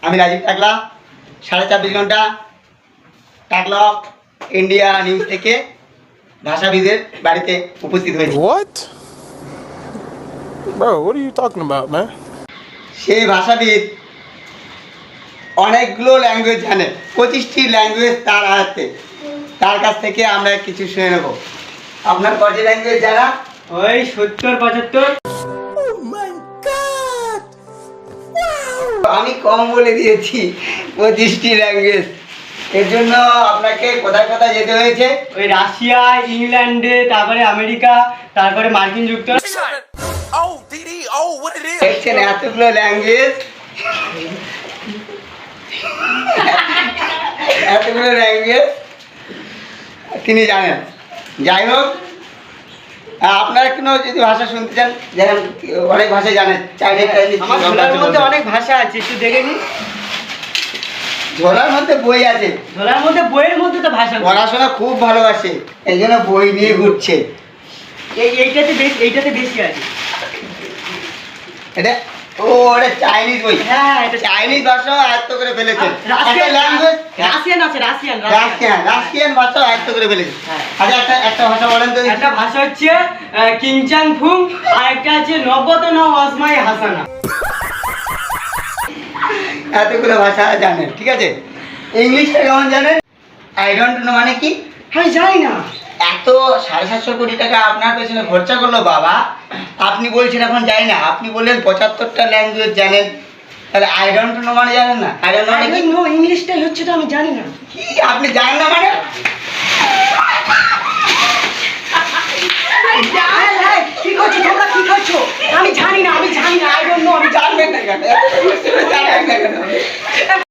আমি রাজীব টাকলা 24.5 ঘন্টা টাকলা ইন্ডিয়া নিউজ থেকে ভাষাবিদের বাড়িতে উপস্থিত হয়েছি। What? Bro, what are you talking about, man? সেই ভাষাবিদ অনেকগুলো ল্যাঙ্গুয়েজ জানে, 25টি ল্যাঙ্গুয়েজ তার হাতে। তার কাছ থেকে আমরা কিছু শুনে নেব। আপনার কয়টি ল্যাঙ্গুয়েজ জানা? ওই 70-75। আমি কম বলে দিয়েছি 25টি ল্যাঙ্গুয়েজ। এর জন্য আপনাকে কোথায় কোথায় যেতে হয়েছে? ওই রাশিয়া, ইংল্যান্ডে, তারপরে আমেরিকা, তারপরে মার্কিন যুক্তরাষ্ট্র। দেখছেন এতগুলো ল্যাঙ্গুয়েজ, এতগুলো ল্যাঙ্গুয়েজ তিনি জানেন। যাই হোক, আপনারা কোনো যদি ভাষা শুনতে চান, যেমন অনেক ভাষা জানেন, চাইনিজ আমার ঝোলার মধ্যে অনেক ভাষা আছে, একটু দেখে নিন। ঝোলার মধ্যে বই আছে, ঝোলার মধ্যে বইয়ের মধ্যে তো ভাষা। পড়াশোনা খুব ভালোবাসে, এই জন্য বই নিয়ে ঘুরছে। এইটাতে বেশি আছে। এটা ওটা চাইনিজ বই। হ্যাঁ, এটা চাইনিজ ভাষা আয়ত্ত করে ফেলেছে। রাশিয়ান আছে, রাশিয়ান। রাশিয়ান ভাষা আয়ত্ত করে ফেলেছে। হ্যাঁ। আচ্ছা, একটা ভাষা বলেন তো। একটা ভাষা হচ্ছে কিংচাং ফুং, আর একটা আছে নব্বত ন ওয়াসমাই হাসানা। এতগুলো ভাষা জানেন, ঠিক আছে। ইংলিশটা কেমন জানেন? আই ডোন্ট নো মানে কি? আমি জানি না। এত 750 কোটি টাকা আপনার পেছনে খরচা করলো বাবা, আপনি বলছেন এখন জানি না। আপনি বললেন 75টা ল্যাঙ্গুয়েজ জানেন, তাহলে আই ডোন্ট নো মানে জানেন না? আই ডোন্ট নো মানে কি? ইংলিশটাই হচ্ছে তো আমি জানি না। কি আপনি জানেন না মানে? কি করছো তোমরা, কি করছো? আমি জানি না, আই ডোন্ট নো। জানবেন না কেন? জানবেন না কেন?